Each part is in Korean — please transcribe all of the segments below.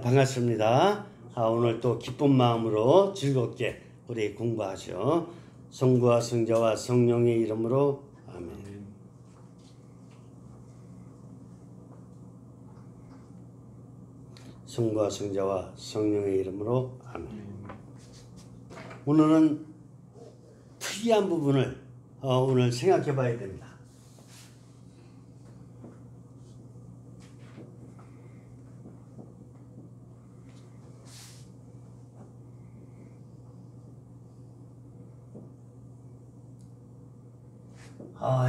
반갑습니다. 오늘 또 기쁜 마음으로 즐겁게 우리 공부하죠. 성부와 성자와 성령의 이름으로 아멘. 성부와 성자와 성령의 이름으로 아멘. 오늘은 특이한 부분을 오늘 생각해 봐야 됩니다.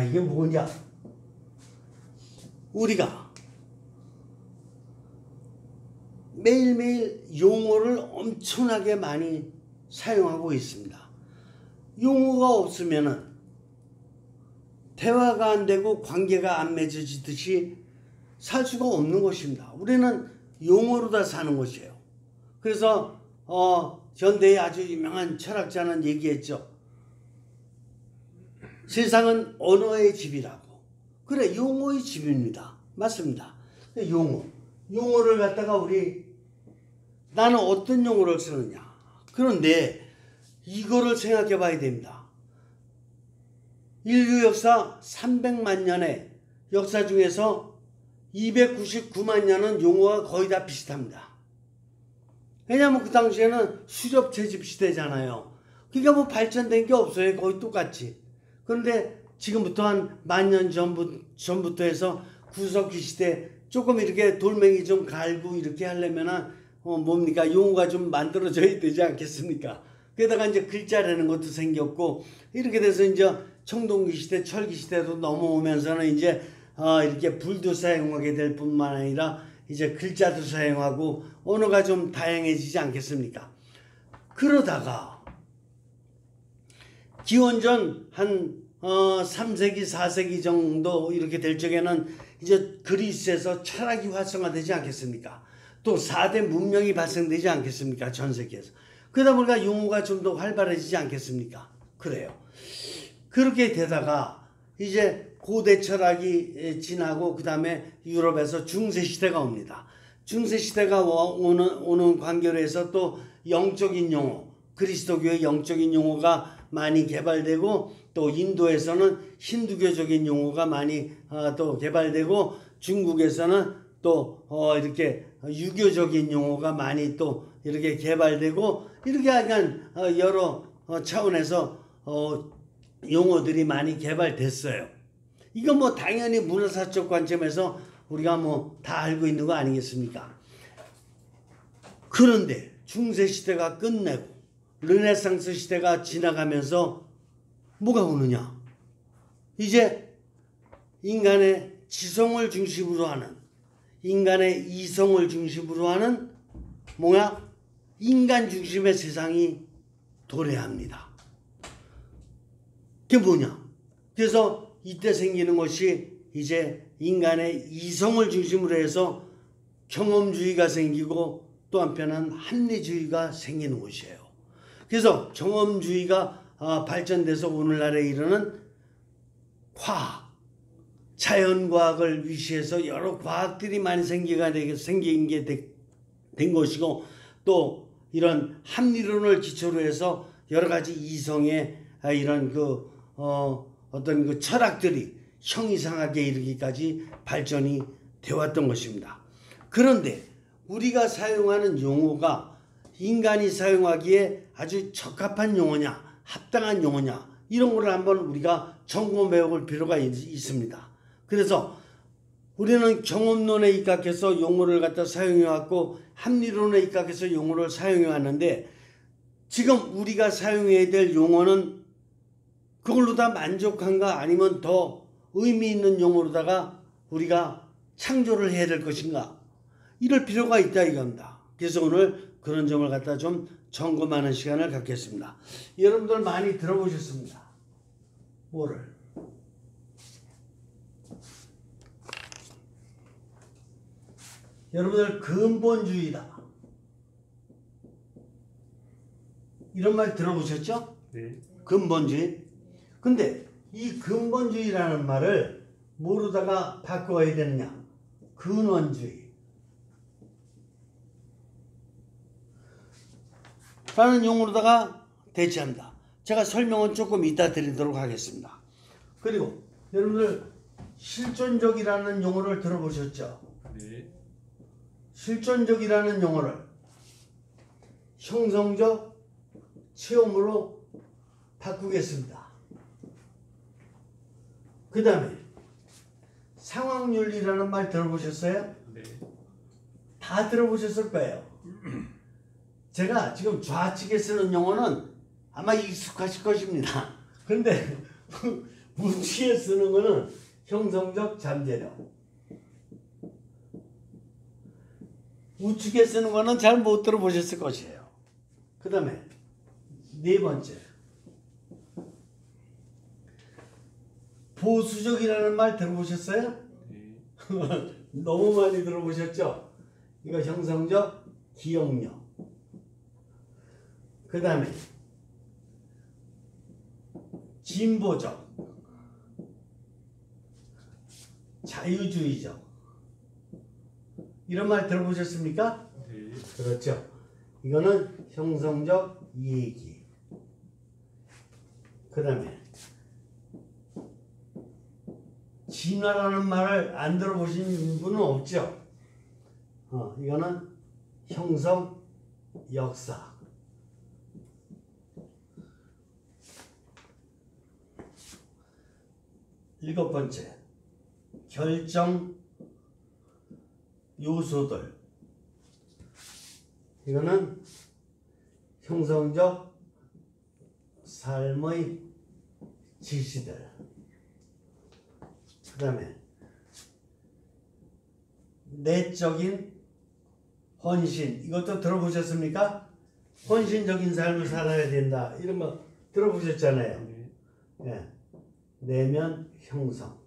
이게 뭐냐? 우리가 매일매일 용어를 엄청나게 많이 사용하고 있습니다. 용어가 없으면은 대화가 안 되고 관계가 안 맺어지듯이 살 수가 없는 것입니다. 우리는 용어로 다 사는 것이에요. 그래서 현대의 아주 유명한 철학자는 얘기했죠. 세상은 언어의 집이라고. 그래, 용어의 집입니다. 맞습니다. 용어를 갖다가 나는 어떤 용어를 쓰느냐. 그런데 이거를 생각해 봐야 됩니다. 인류 역사 300만 년의 역사 중에서 299만 년은 용어가 거의 다 비슷합니다. 왜냐하면 그 당시에는 수렵 채집 시대잖아요. 그러니까 뭐 발전된 게 없어요. 거의 똑같이. 그런데 지금부터 한 10,000년 전부터 해서 구석기 시대 조금 이렇게 돌멩이 좀 갈고 이렇게 하려면은 뭡니까? 용어가 좀 만들어져야 되지 않겠습니까? 게다가 이제 글자라는 것도 생겼고 이렇게 돼서 이제 청동기 시대, 철기 시대도 넘어오면서는 이제 이렇게 불도 사용하게 될 뿐만 아니라 이제 글자도 사용하고 언어가 좀 다양해지지 않겠습니까? 그러다가 기원전 한 3세기, 4세기 정도 이렇게 될 적에는 이제 그리스에서 철학이 활성화되지 않겠습니까? 또 4대 문명이 발생되지 않겠습니까? 전 세계에서. 그러다 보니까 용어가 좀 더 활발해지지 않겠습니까? 그래요. 그렇게 되다가 이제 고대 철학이 지나고 그 다음에 유럽에서 중세시대가 옵니다. 중세시대가 오는 관계로 해서 또 영적인 용어, 그리스도교의 영적인 용어가 많이 개발되고 또 인도에서는 힌두교적인 용어가 많이 또 개발되고 중국에서는 또 이렇게 유교적인 용어가 많이 또 이렇게 개발되고 이렇게 약간 여러 차원에서 용어들이 많이 개발됐어요. 이건 뭐 당연히 문화사적 관점에서 우리가 뭐 다 알고 있는 거 아니겠습니까? 그런데 중세시대가 끝내고 르네상스 시대가 지나가면서 뭐가 오느냐? 이제 인간의 지성을 중심으로 하는, 인간의 이성을 중심으로 하는 뭐야? 인간 중심의 세상이 도래합니다. 그게 뭐냐? 그래서 이때 생기는 것이 이제 인간의 이성을 중심으로 해서 경험주의가 생기고 또 한편은 합리주의가 생기는 것이에요. 그래서 경험주의가 발전돼서 오늘날에 이르는 과학, 자연과학을 위시해서 여러 과학들이 많이 생긴 게 된 것이고 또 이런 합리론을 기초로 해서 여러 가지 이성의 이런 어떤 그 철학들이 형이상하게 이르기까지 발전이 되었던 것입니다. 그런데 우리가 사용하는 용어가 인간이 사용하기에 아주 적합한 용어냐, 합당한 용어냐 이런 거를 한번 우리가 점검해 볼 필요가 있습니다. 그래서 우리는 경험론에 입각해서 용어를 갖다 사용해 왔고 합리론에 입각해서 용어를 사용해 왔는데 지금 우리가 사용해야 될 용어는 그걸로 다 만족한가 아니면 더 의미 있는 용어로다가 우리가 창조를 해야 될 것인가 이럴 필요가 있다 이겁니다. 그래서 오늘 그런 점을 갖다 좀 점검하는 시간을 갖겠습니다. 여러분들 많이 들어보셨습니다. 뭐를? 여러분들 근본주의다. 이런 말 들어보셨죠? 네. 근본주의. 근데 이 근본주의라는 말을 뭐로다가 바꿔야 되느냐? 근원주의. 라는 용어로다가 대체합니다. 제가 설명은 조금 이따 드리도록 하겠습니다. 그리고 여러분들 실존적이라는 용어를 들어보셨죠? 네. 실존적이라는 용어를 형성적 체험으로 바꾸겠습니다. 그 다음에 상황윤리라는 말 들어보셨어요? 네. 다 들어보셨을 거예요. 제가 지금 좌측에 쓰는 용어는 아마 익숙하실 것입니다. 근데 우측에 쓰는 거는 형성적 잠재력. 우측에 쓰는 거는 잘 못 들어보셨을 것이에요. 그 다음에 네 번째, 보수적이라는 말 들어보셨어요? 네. 너무 많이 들어보셨죠? 이거 형성적 기억력. 그 다음에 진보적, 자유주의적, 이런 말 들어보셨습니까? 네. 그렇죠. 이거는 형성적 얘기. 그 다음에 진화라는 말을 안 들어보신 분은 없죠? 이거는 형성 역사. 일곱 번째, 결정 요소들. 이거는 형성적 삶의 지시들. 그 다음에 내적인 헌신. 이것도 들어보셨습니까? 헌신적인 삶을 살아야 된다. 이런 거 들어보셨잖아요. 네. 예. 내면 형성.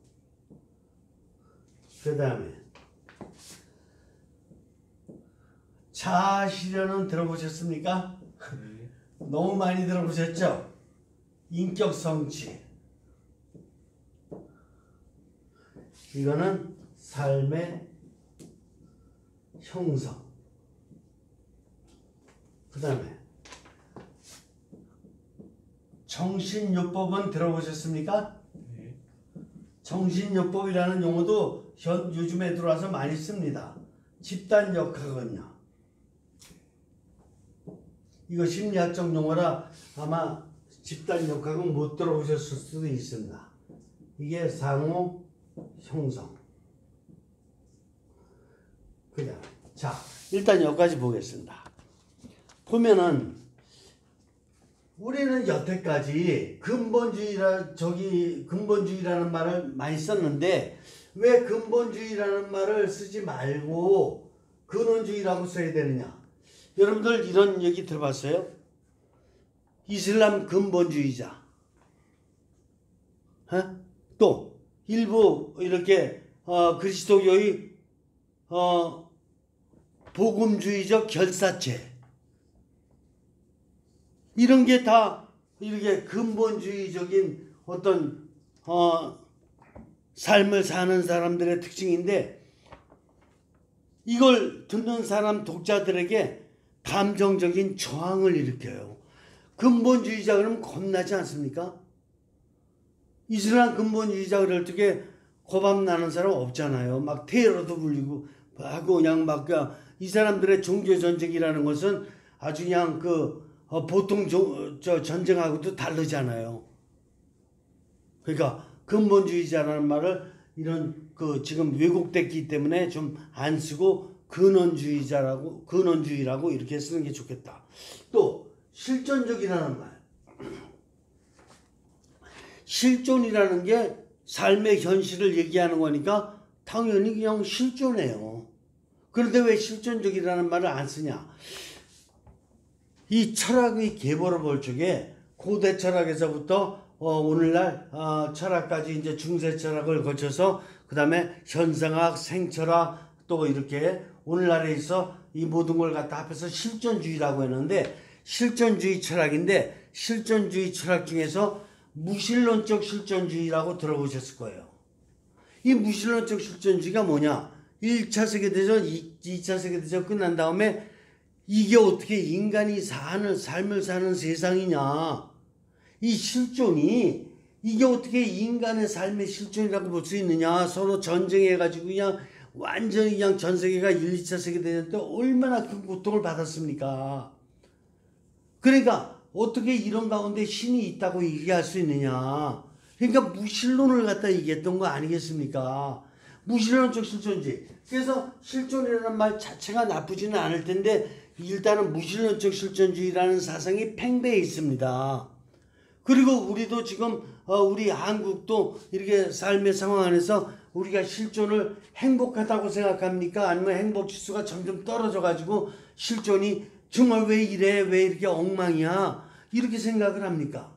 그 다음에 자아 실현은 들어보셨습니까? 네. 너무 많이 들어보셨죠? 인격 성취. 이거는 삶의 형성. 그 다음에 정신요법은 들어보셨습니까? 네. 정신요법이라는 용어도 요즘에 들어와서 많이 씁니다. 집단역학은요. 이거 심리학적 용어라 아마 집단역학은 못 들어보셨을 수도 있습니다. 이게 상호 형성. 그냥 자 일단 여기까지 보겠습니다. 보면은 우리는 여태까지 근본주의라는 말을 많이 썼는데 왜 근본주의라는 말을 쓰지 말고 근원주의라고 써야 되느냐? 여러분들 이런 얘기 들어봤어요? 이슬람 근본주의자. 또 일부 이렇게 그리스도교의 복음주의적 결사체. 이런 게 다 이렇게 근본주의적인 어떤 삶을 사는 사람들의 특징인데 이걸 듣는 사람 독자들에게 감정적인 저항을 일으켜요. 근본주의자 그러면 겁나지 않습니까? 이슬람 근본주의자 그럴 적에 고방 나는 사람 없잖아요. 막 테러도 불리고 하고 그냥 막 이 사람들의 종교 전쟁이라는 것은 아주 그냥 보통 전쟁하고도 다르잖아요. 그러니까 근본주의자라는 말을 이런 지금 왜곡됐기 때문에 좀 안 쓰고 근원주의라고 이렇게 쓰는 게 좋겠다. 또 실존적이라는 말. 실존이라는 게 삶의 현실을 얘기하는 거니까 당연히 그냥 실존해요. 그런데 왜 실존적이라는 말을 안 쓰냐? 이 철학의 계보를 볼 적에 고대 철학에서부터 오늘날 철학까지 이제 중세 철학을 거쳐서 그 다음에 현상학, 생철학 또 이렇게 오늘날에 있어 이 모든 걸 갖다 합해서 실존주의라고 했는데 실존주의 철학인데 실존주의 철학 중에서 무신론적 실존주의라고 들어보셨을 거예요. 이 무신론적 실존주의가 뭐냐? 1차 세계대전, 2차 세계대전 끝난 다음에 이게 어떻게 인간이 삶을 사는 세상이냐. 이 실존이 이게 어떻게 인간의 삶의 실존이라고 볼 수 있느냐. 서로 전쟁해가지고 그냥 완전히 그냥 전 세계가 1, 2차 세계대전 때 얼마나 큰 고통을 받았습니까. 그러니까 어떻게 이런 가운데 신이 있다고 얘기할 수 있느냐. 그러니까 무신론을 갖다 얘기했던 거 아니겠습니까. 무신론적 실존주의. 그래서 실존이라는 말 자체가 나쁘지는 않을 텐데 일단은 무신론적 실존주의라는 사상이 팽배해 있습니다. 그리고 우리도 지금 우리 한국도 이렇게 삶의 상황 안에서 우리가 실존을 행복하다고 생각합니까? 아니면 행복 지수가 점점 떨어져 가지고 실존이 정말 왜 이래? 왜 이렇게 엉망이야? 이렇게 생각을 합니까?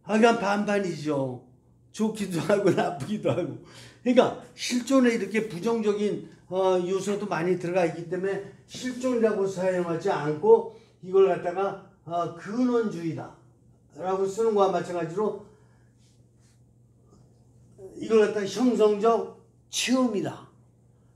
그냥 반반이죠. 좋기도 하고 나쁘기도 하고. 그러니까 실존에 이렇게 부정적인 요소도 많이 들어가 있기 때문에 실존이라고 사용하지 않고 이걸 갖다가 근원주의다 라고 쓰는 거와 마찬가지로 이걸 갖다가 형성적 체험이다.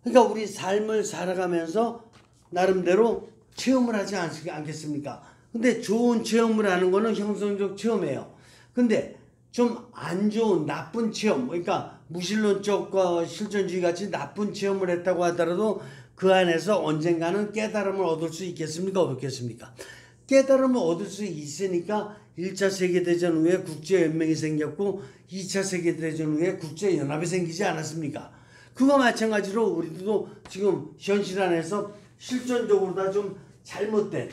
그러니까 우리 삶을 살아가면서 나름대로 체험을 하지 않겠습니까? 근데 좋은 체험을 하는 거는 형성적 체험이에요. 근데 좀 안 좋은 나쁜 체험, 그러니까 무신론적 실존주의 같이 나쁜 체험을 했다고 하더라도 그 안에서 언젠가는 깨달음을 얻을 수 있겠습니까? 없겠습니까? 깨달음을 얻을 수 있으니까 1차 세계대전 후에 국제연맹이 생겼고 2차 세계대전 후에 국제연합이 생기지 않았습니까? 그와 마찬가지로 우리도 지금 현실 안에서 실존적으로 다 좀 잘못된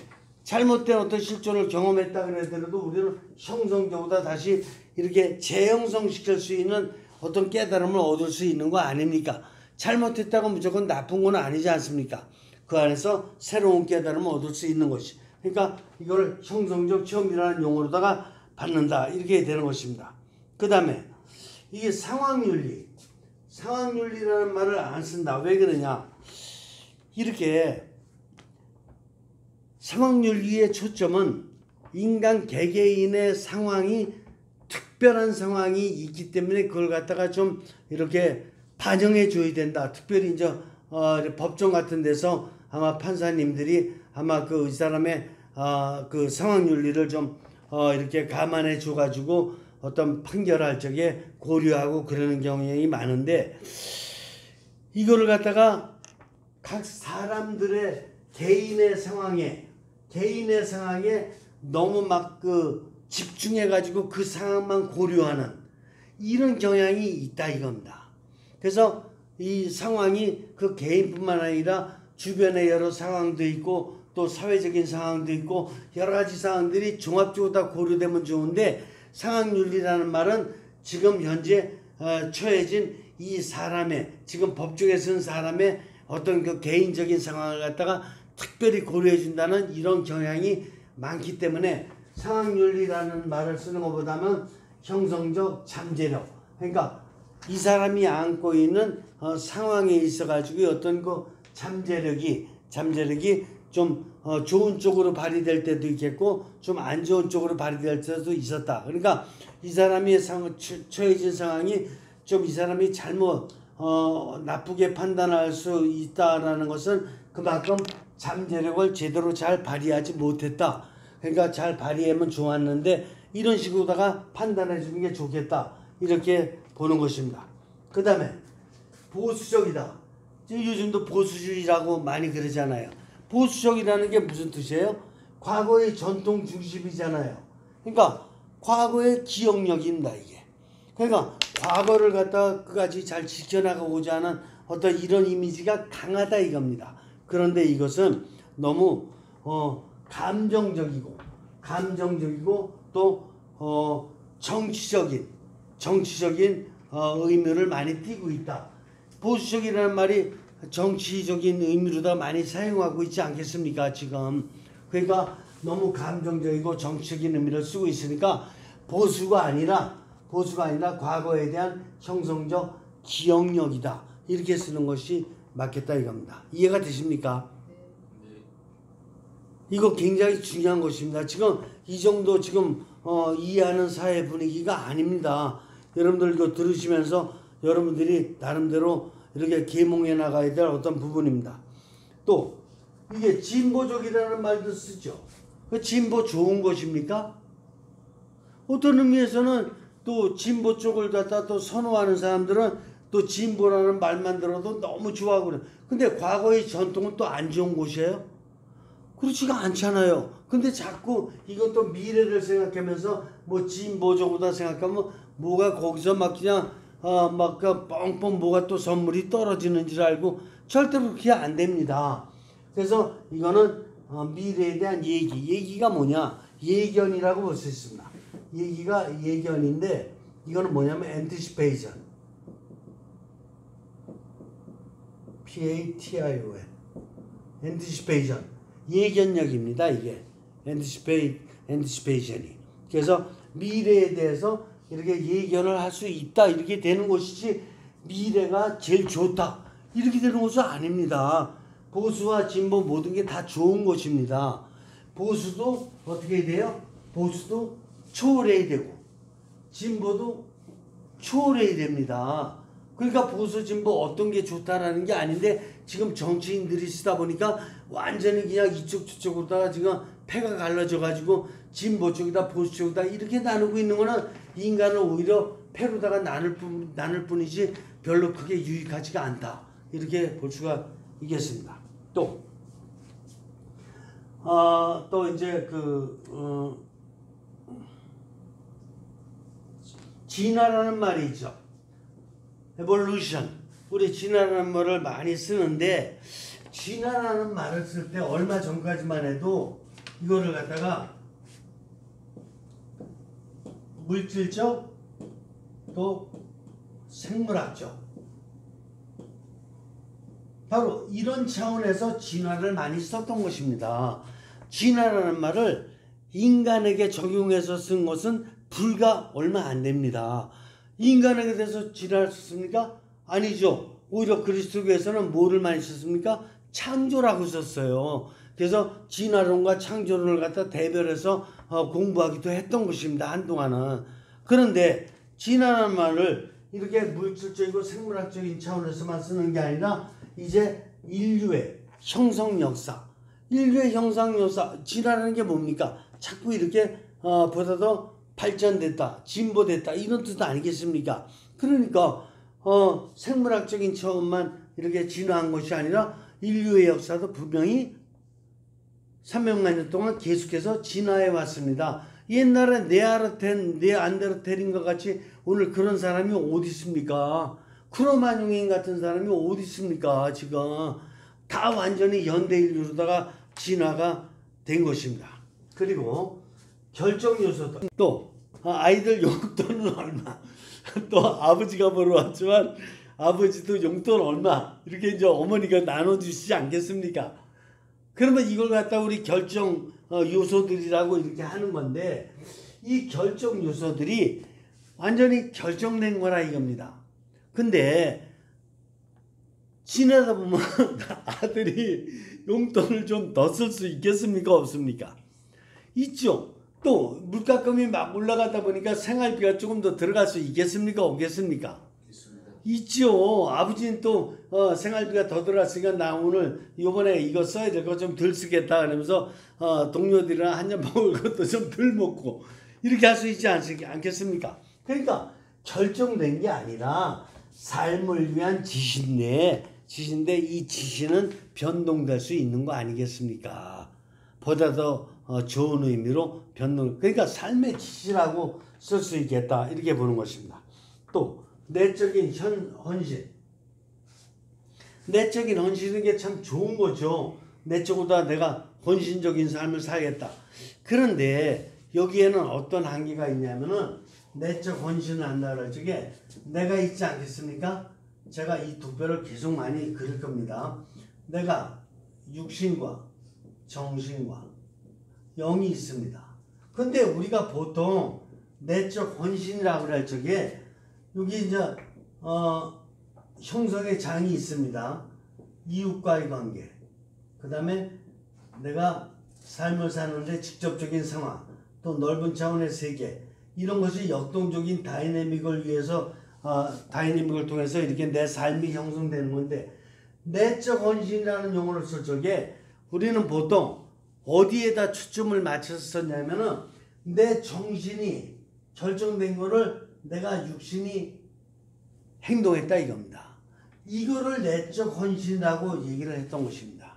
어떤 실존을 경험했다 그러더라도 우리는 형성적으로 다시 이렇게 재형성시킬 수 있는 어떤 깨달음을 얻을 수 있는 거 아닙니까? 잘못했다고 무조건 나쁜 건 아니지 않습니까? 그 안에서 새로운 깨달음을 얻을 수 있는 것이. 그러니까 이걸 형성적 체험이라는 용어로다가 받는다. 이렇게 되는 것입니다. 그 다음에 이게 상황윤리라는 말을 안 쓴다. 왜 그러냐? 이렇게 상황윤리의 초점은 인간 개개인의 상황이 특별한 상황이 있기 때문에 그걸 갖다가 좀 이렇게 반영해 줘야 된다. 특별히 이제 법정 같은 데서 아마 판사님들이 아마 이 사람의 그 상황윤리를 좀 이렇게 감안해 줘 가지고 어떤 판결할 적에 고려하고 그러는 경향이 많은데 이거를 갖다가 각 사람들의 개인의 상황에 너무 막 집중해 가지고 그 상황만 고려하는 이런 경향이 있다 이겁니다. 그래서 이 상황이 그 개인뿐만 아니라 주변의 여러 상황도 있고 또 사회적인 상황도 있고 여러 가지 상황들이 종합적으로 다 고려되면 좋은데 상황윤리라는 말은 지금 현재 처해진 이 사람의 지금 법정에 쓴 사람의 어떤 그 개인적인 상황을 갖다가 특별히 고려해 준다는 이런 경향이 많기 때문에 상황윤리라는 말을 쓰는 것보다는 형성적 잠재력, 그러니까 이 사람이 안고 있는 상황에 있어 가지고 어떤 그 잠재력이 좀 좋은 쪽으로 발휘될 때도 있겠고 좀 안 좋은 쪽으로 발휘될 때도 있었다. 그러니까 이 사람이 처해진 상황이 좀 이 사람이 잘못 나쁘게 판단할 수 있다라는 것은 그만큼 잠재력을 제대로 잘 발휘하지 못했다. 그러니까 잘 발휘하면 좋았는데 이런 식으로다가 판단해 주는 게 좋겠다. 이렇게 보는 것입니다. 그 다음에 보수적이다. 요즘도 보수주의라고 많이 그러잖아요. 보수적이라는 게 무슨 뜻이에요? 과거의 전통 중심이잖아요. 그러니까 과거의 기억력입니다 이게. 그러니까 과거를 갖다가 끝까지 잘 지켜나가고자 하는 어떤 이런 이미지가 강하다 이겁니다. 그런데 이것은 너무 감정적이고 또 정치적인 의미를 많이 띠고 있다. 보수적이라는 말이 정치적인 의미로다 많이 사용하고 있지 않겠습니까 지금. 그러니까 너무 감정적이고 정치적인 의미를 쓰고 있으니까 보수가 아니라 과거에 대한 형성적 기억력이다. 이렇게 쓰는 것이 맞겠다 이겁니다. 이해가 되십니까? 이거 굉장히 중요한 것입니다. 지금 이 정도 지금 이해하는 사회 분위기가 아닙니다. 여러분들 이거 들으시면서 여러분들이 나름대로 이렇게 계몽해 나가야 될 어떤 부분입니다. 또 이게 진보적이라는 말도 쓰죠. 그 진보 좋은 것입니까? 어떤 의미에서는 또 진보 쪽을 갖다 또 선호하는 사람들은 또 진보라는 말만 들어도 너무 좋아하고 그래. 근데 과거의 전통은 또 안 좋은 곳이에요? 그렇지가 않잖아요. 근데 자꾸 이것도 미래를 생각하면서 뭐 진보적이다 생각하면 뭐가 거기서 막 그냥 막 그 뻥뻥 뭐가 또 선물이 떨어지는 줄 알고 절대로 그렇게 안 됩니다. 그래서 이거는 미래에 대한 얘기가 뭐냐? 예견이라고 볼 수 있습니다. 얘기가 예견인데 이거는 뭐냐면 anticipation. PATION. anticipation. 예견력입니다. 이게 anticipation이. 그래서 미래에 대해서 이렇게 예견을 할 수 있다 이렇게 되는 것이지 미래가 제일 좋다 이렇게 되는 것은 아닙니다. 보수와 진보 모든 게 다 좋은 것입니다. 보수도 어떻게 돼요? 보수도 초월해야 되고 진보도 초월해야 됩니다. 그러니까 보수 진보 어떤 게 좋다라는 게 아닌데 지금 정치인들이 쓰다 보니까 완전히 그냥 이쪽 저쪽으로다가 지금 패가 갈라져 가지고 진보 쪽이다 보수 쪽이다 이렇게 나누고 있는 거는 인간을 오히려 패로다가 나눌 뿐이지 별로 크게 유익하지가 않다 이렇게 볼 수가 있겠습니다. 또 이제 진화라는 말이 있죠. evolution. 우리 진화라는 말을 많이 쓰는데 진화라는 말을 쓸 때 얼마 전까지만 해도 이거를 갖다가 물질적 또 생물학적 바로 이런 차원에서 진화를 많이 썼던 것입니다. 진화라는 말을 인간에게 적용해서 쓴 것은 불과 얼마 안 됩니다. 인간에게 대해서 진화를 썼습니까? 아니죠. 오히려 그리스도교에서는 뭐를 많이 썼습니까? 창조라고 썼어요. 그래서 진화론과 창조론을 갖다 대별해서 공부하기도 했던 것입니다. 한동안은. 그런데 진화라는 말을 이렇게 물질적이고 생물학적인 차원에서만 쓰는 게 아니라 이제 인류의 형성 역사, 진화라는 게 뭡니까? 자꾸 이렇게 보다 더 발전됐다, 진보됐다 이런 뜻 아니겠습니까? 그러니까 생물학적인 차원만 이렇게 진화한 것이 아니라 인류의 역사도 분명히 300만 년 동안 계속해서 진화해 왔습니다. 옛날에 네안데르탈인과 같이 오늘 그런 사람이 어디 있습니까? 크로마뇽인 같은 사람이 어디 있습니까? 지금 다 완전히 연대 인류로다가 진화가 된 것입니다. 그리고 결정 요소도 또 아이들 용돈은 얼마 또 아버지가 보러 왔지만 아버지도 용돈 얼마 이렇게 이제 어머니가 나눠주시지 않겠습니까? 그러면 이걸 갖다 우리 결정 요소들이라고 이렇게 하는 건데 이 결정 요소들이 완전히 결정된 거라 이겁니다. 근데 지내다 보면 아들이 용돈을 좀 더 쓸 수 있겠습니까? 없습니까? 있죠. 또 물가금이 막 올라가다 보니까 생활비가 조금 더 들어갈 수 있겠습니까? 없겠습니까? 있죠. 아버지는 또 생활비가 더 들어갔으니까 나 오늘 요번에 이거 써야 될 거 좀 덜 쓰겠다 그러면서 동료들이랑 한잔 먹을 것도 좀 덜 먹고 이렇게 할 수 있지 않겠습니까? 그러니까 결정된 게 아니라 삶을 위한 지시인데 이 지시는 변동될 수 있는 거 아니겠습니까? 보다 더 좋은 의미로 그러니까 삶의 지시라고 쓸 수 있겠다 이렇게 보는 것입니다. 또 내적인 헌신. 내적인 헌신인 게 참 좋은 거죠. 내적으로 내가 헌신적인 삶을 살겠다. 그런데 여기에는 어떤 한계가 있냐면은 내적 헌신을 한다고 할 적에 내가 있지 않겠습니까? 제가 이 두 뼈를 계속 많이 그릴 겁니다. 내가 육신과 정신과 영이 있습니다. 근데 우리가 보통 내적 헌신이라고 할 적에 여기 이제 형성의 장이 있습니다. 이웃과의 관계, 그 다음에 내가 삶을 사는데 직접적인 상황, 또 넓은 차원의 세계 이런 것이 역동적인 다이내믹을 위해서 다이내믹을 통해서 이렇게 내 삶이 형성되는 건데 내적 헌신이라는 용어를 쓸 적에 우리는 보통 어디에다 초점을 맞춰서 썼냐면은 내 정신이 결정된 거를 내가 육신이 행동했다 이겁니다. 이거를 내적 헌신이라고 얘기를 했던 것입니다.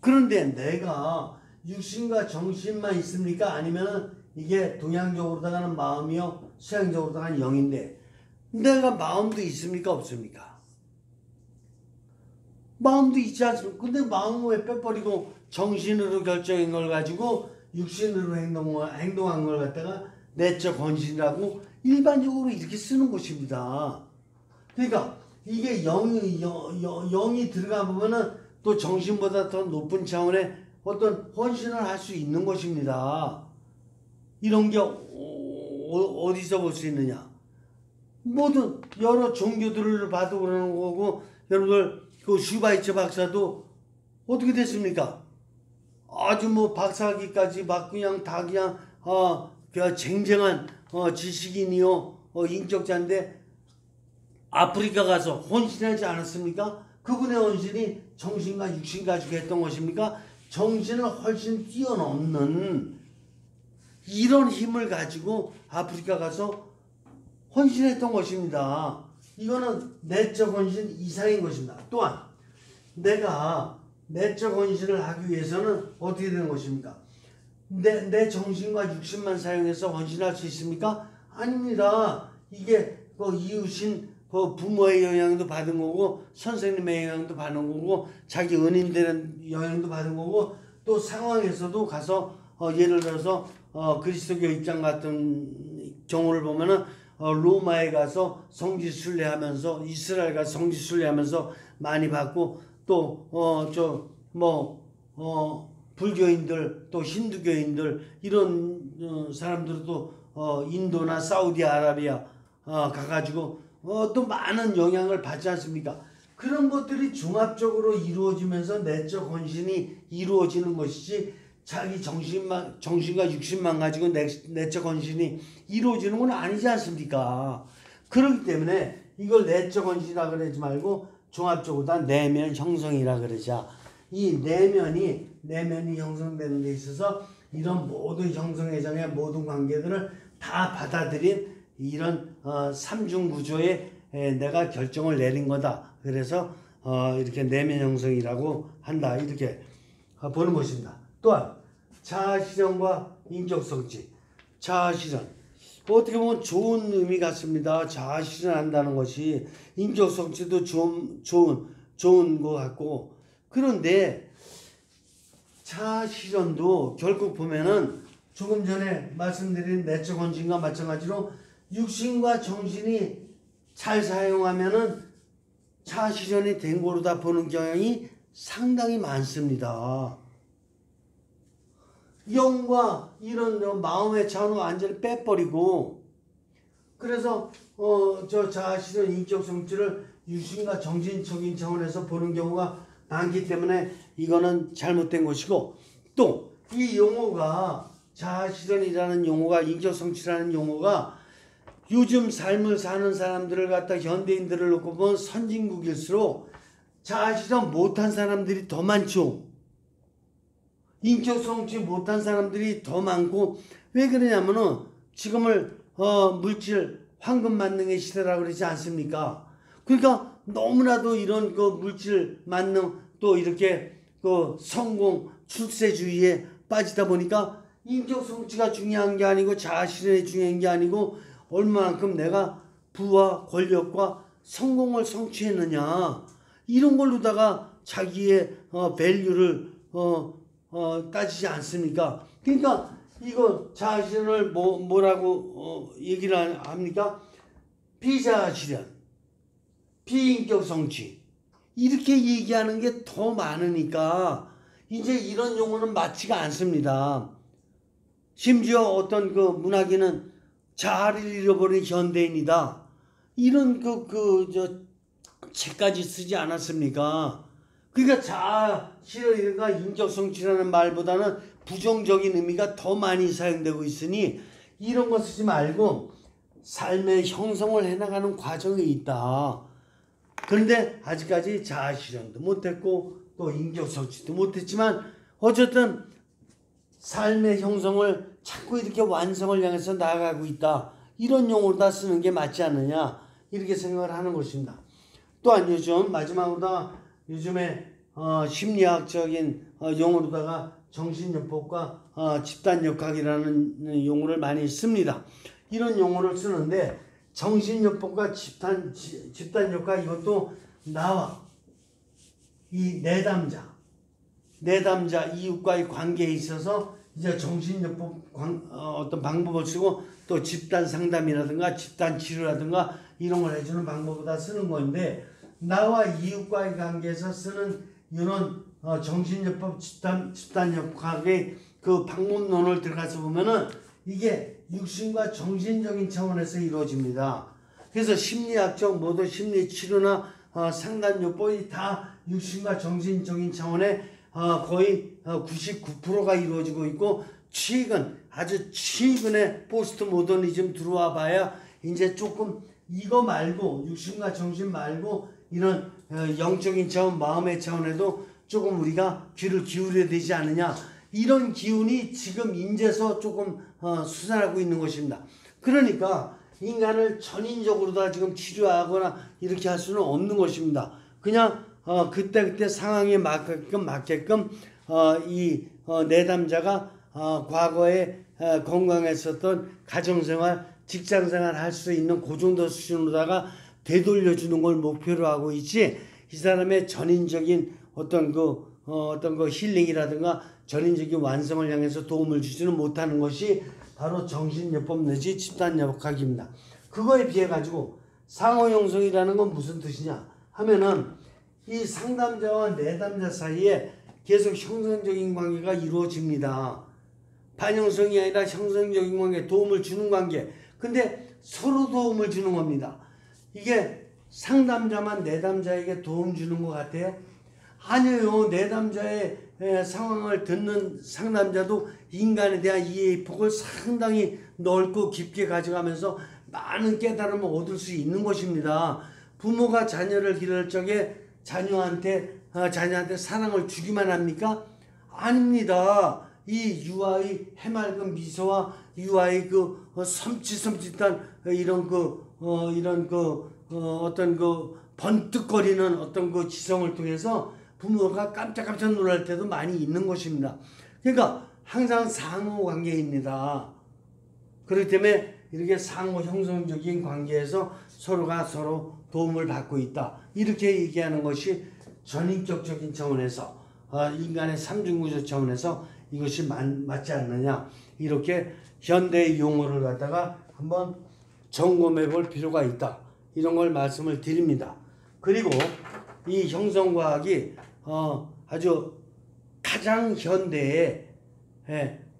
그런데 내가 육신과 정신만 있습니까? 아니면 이게 동양적으로다가는 마음이요, 서양적으로다가는 영인데 내가 마음도 있습니까? 없습니까? 마음도 있지 않습니까? 근데 마음을 왜 빼버리고 정신으로 결정한 걸 가지고 육신으로 행동한 걸 갖다가 내적 헌신이라고 일반적으로 이렇게 쓰는 것입니다. 그러니까 이게 영이 들어가 보면은 또 정신보다 더 높은 차원의 어떤 헌신을 할 수 있는 것입니다. 이런 게 어디서 볼 수 있느냐? 모든 여러 종교들을 봐도 그러는 거고, 여러분들 그 슈바이처 박사도 어떻게 됐습니까? 아주 뭐 박사학위까지 막 그냥 다 그냥 그 쟁쟁한 지식인이요, 인격자인데 아프리카 가서 헌신하지 않았습니까? 그분의 헌신이 정신과 육신 가지고 했던 것입니까? 정신을 훨씬 뛰어넘는 이런 힘을 가지고 아프리카 가서 헌신했던 것입니다. 이거는 내적 헌신 이상인 것입니다. 또한 내가 내적 헌신을 하기 위해서는 어떻게 되는 것입니까? 내 정신과 육신만 사용해서 헌신할 수 있습니까? 아닙니다. 이게 그 이웃인 그 부모의 영향도 받은 거고, 선생님의 영향도 받은 거고, 자기 은인들의 영향도 받은 거고, 또 상황에서도 가서 예를 들어서 그리스도교 입장 같은 경우를 보면은 로마에 가서 성지순례하면서, 이스라엘 가서 성지순례하면서 많이 받고, 또 불교인들, 또 힌두교인들 이런 사람들도 인도나 사우디아라비아 가가지고 또 많은 영향을 받지 않습니까? 그런 것들이 종합적으로 이루어지면서 내적 헌신이 이루어지는 것이지, 자기 정신과 육신만 가지고 내적 헌신이 이루어지는 건 아니지 않습니까? 그렇기 때문에 이걸 내적 헌신이라 그러지 말고 종합적으로 다 내면 형성이라 그러자. 이 내면이 형성되는 데 있어서 이런 모든 형성회장의 모든 관계들을 다 받아들인 이런 삼중 구조에 내가 결정을 내린 거다. 그래서 이렇게 내면 형성이라고 한다. 이렇게 보는 것입니다. 또한 자아실현과 인격성취. 자아실현. 어떻게 보면 좋은 의미 같습니다. 자아실현한다는 것이 인격성취도 좋은 것 같고, 그런데 자아실현도 결국 보면은 조금 전에 말씀드린 내적 헌신과 마찬가지로 육신과 정신이 잘 사용하면은 자아실현이 된 거로 다 보는 경향이 상당히 많습니다. 영과 이런 마음의 차원을 완전히 빼버리고, 그래서 저 자아실현 인격 성취를 육신과 정신적인 차원에서 보는 경우가 많기 때문에 이거는 잘못된 것이고, 또 이 용어가 자아실현이라는 용어가, 인격 성취라는 용어가 요즘 삶을 사는 사람들을 갖다 현대인들을 놓고 보면 선진국일수록 자아실현 못한 사람들이 더 많죠. 인격 성취 못한 사람들이 더 많고, 왜 그러냐면은 지금을 물질 황금 만능의 시대라고 그러지 않습니까? 그러니까 너무나도 이런 그 물질 만능, 또 이렇게 그 성공 출세주의에 빠지다 보니까 인격 성취가 중요한 게 아니고 자아실현이 중요한 게 아니고 얼마만큼 내가 부와 권력과 성공을 성취했느냐, 이런 걸로다가 자기의 밸류를 따지지 않습니까? 그러니까 이거 자아실현을 뭐라고 얘기를 합니까? 비자아실현, 비인격 성취, 이렇게 얘기하는 게 더 많으니까 이제 이런 용어는 맞지가 않습니다. 심지어 어떤 그 문학인은 자아를 잃어버린 현대인이다, 이런 책까지 쓰지 않았습니까? 그러니까 자아실현과 인격성취라는 말보다는 부정적인 의미가 더 많이 사용되고 있으니 이런 거 쓰지 말고 삶의 형성을 해나가는 과정이 있다. 그런데 아직까지 자아실현도 못했고 또 인격 성취도 못했지만 어쨌든 삶의 형성을 자꾸 이렇게 완성을 향해서 나아가고 있다. 이런 용어로 다 쓰는 게 맞지 않느냐 이렇게 생각을 하는 것입니다. 또한 요즘 마지막으로 요즘에 심리학적인 용어로다가 정신요법과 집단역학이라는 용어를 많이 씁니다. 이런 용어를 쓰는데 정신요법과 집단역학 이것도 나와 이 내담자 이웃과의 관계에 있어서 이제 정신요법 어떤 방법을 쓰고 또 집단 상담이라든가 집단 치료라든가 이런 걸 해주는 방법을 다 쓰는 건데 나와 이웃과의 관계에서 쓰는 이런 정신요법 집단역학의 그 방법론을 들어가서 보면은 이게 육신과 정신적인 차원에서 이루어집니다. 그래서 심리학적 모든 심리치료나 상담요법이 다 육신과 정신적인 차원에 거의 99%가 이루어지고 있고 아주 최근에 포스트 모더니즘 들어와 봐야 이제 조금 이거 말고 육신과 정신 말고 이런 영적인 차원 마음의 차원에도 조금 우리가 귀를 기울여야 되지 않느냐 이런 기운이 지금 인제서 조금 수산하고 있는 것입니다. 그러니까 인간을 전인적으로 다 지금 치료하거나 이렇게 할 수는 없는 것입니다. 그냥 그때 상황에 맞게끔 이 내담자가 과거에 건강했었던 가정생활, 직장생활 할 수 있는 그 정도 수준으로다가 되돌려주는 걸 목표로 하고 있지 이 사람의 전인적인 어떤 그 힐링이라든가 전인적인 완성을 향해서 도움을 주지는 못하는 것이 바로 정신요법 내지 집단역학입니다. 그거에 비해 가지고 상호형성이라는 건 무슨 뜻이냐 하면은 이 상담자와 내담자 사이에 계속 형성적인 관계가 이루어집니다. 반형성이 아니라 형성적인 관계, 도움을 주는 관계. 근데 서로 도움을 주는 겁니다. 이게 상담자만 내담자에게 도움 주는 것 같아요? 아니에요. 내담자의 상황을 듣는 상담자도 인간에 대한 이해의 폭을 상당히 넓고 깊게 가져가면서 많은 깨달음을 얻을 수 있는 것입니다. 부모가 자녀를 기를 적에 자녀한테 사랑을 주기만 합니까? 아닙니다. 이 유아의 해맑은 미소와 유아의 그 섬찟한 이런 어떤 번뜩거리는 어떤 그 지성을 통해서 부모가 깜짝깜짝 놀랄 때도 많이 있는 것입니다. 그러니까 항상 상호 관계입니다. 그렇기 때문에 이렇게 상호 형성적인 관계에서 서로가 서로 도움을 받고 있다. 이렇게 얘기하는 것이 전인격적인 차원에서 인간의 삼중구조 차원에서 이것이 맞지 않느냐. 이렇게 현대의 용어를 갖다가 한번 점검해 볼 필요가 있다. 이런 걸 말씀을 드립니다. 그리고 이 형성과학이 아주 가장 현대의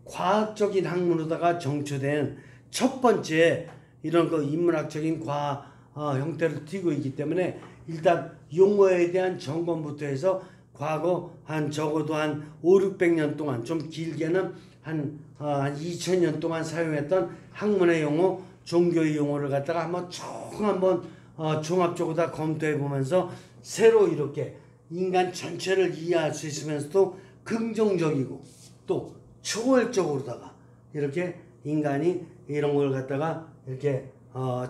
과학적인 학문으로다가 정초된 첫 번째 이런 그 인문학적인 과학 형태를 띠고 있기 때문에 일단 용어에 대한 점검부터 해서 과거 적어도 한 500~600년 동안 좀 길게는 한 2000년 동안 사용했던 학문의 용어, 종교의 용어를 갖다가 한번 종합적으로 다 검토해 보면서 새로 이렇게 인간 전체를 이해할 수 있으면서도 긍정적이고 또 초월적으로다가 이렇게 인간이 이런 걸 갖다가 이렇게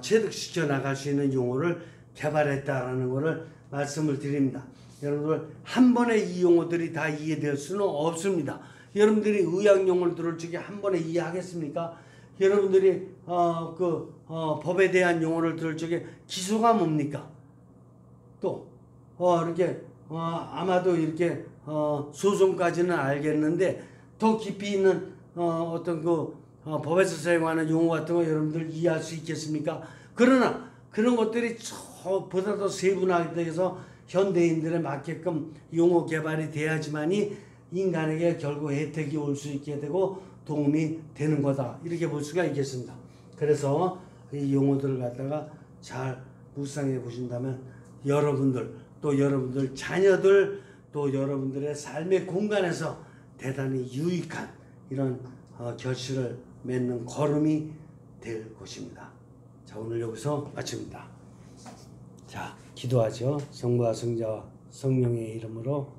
체득시켜 나갈 수 있는 용어를 개발했다라는 것을 말씀을 드립니다. 여러분들 한 번에 이 용어들이 다 이해될 수는 없습니다. 여러분들이 의학 용어를 들을 적에 한 번에 이해하겠습니까? 여러분들이 법에 대한 용어를 들을 적에 기소가 뭡니까? 또 이렇게 아마도 이렇게 소송까지는 알겠는데 더 깊이 있는 어떤 법에서 사용하는 용어 같은 거 여러분들 이해할 수 있겠습니까? 그러나 그런 것들이 보다 더 세분화되어 해서 현대인들에 맞게끔 용어 개발이 돼야지만이 인간에게 결국 혜택이 올 수 있게 되고 도움이 되는 거다. 이렇게 볼 수가 있겠습니다. 그래서 이 용어들을 갖다가 잘 묵상해 보신다면 여러분들 또 여러분들 자녀들 또 여러분들의 삶의 공간에서 대단히 유익한 이런 결실을 맺는 걸음이 될 것입니다. 자, 오늘 여기서 마칩니다. 자, 기도하죠. 성부와 성자와 성령의 이름으로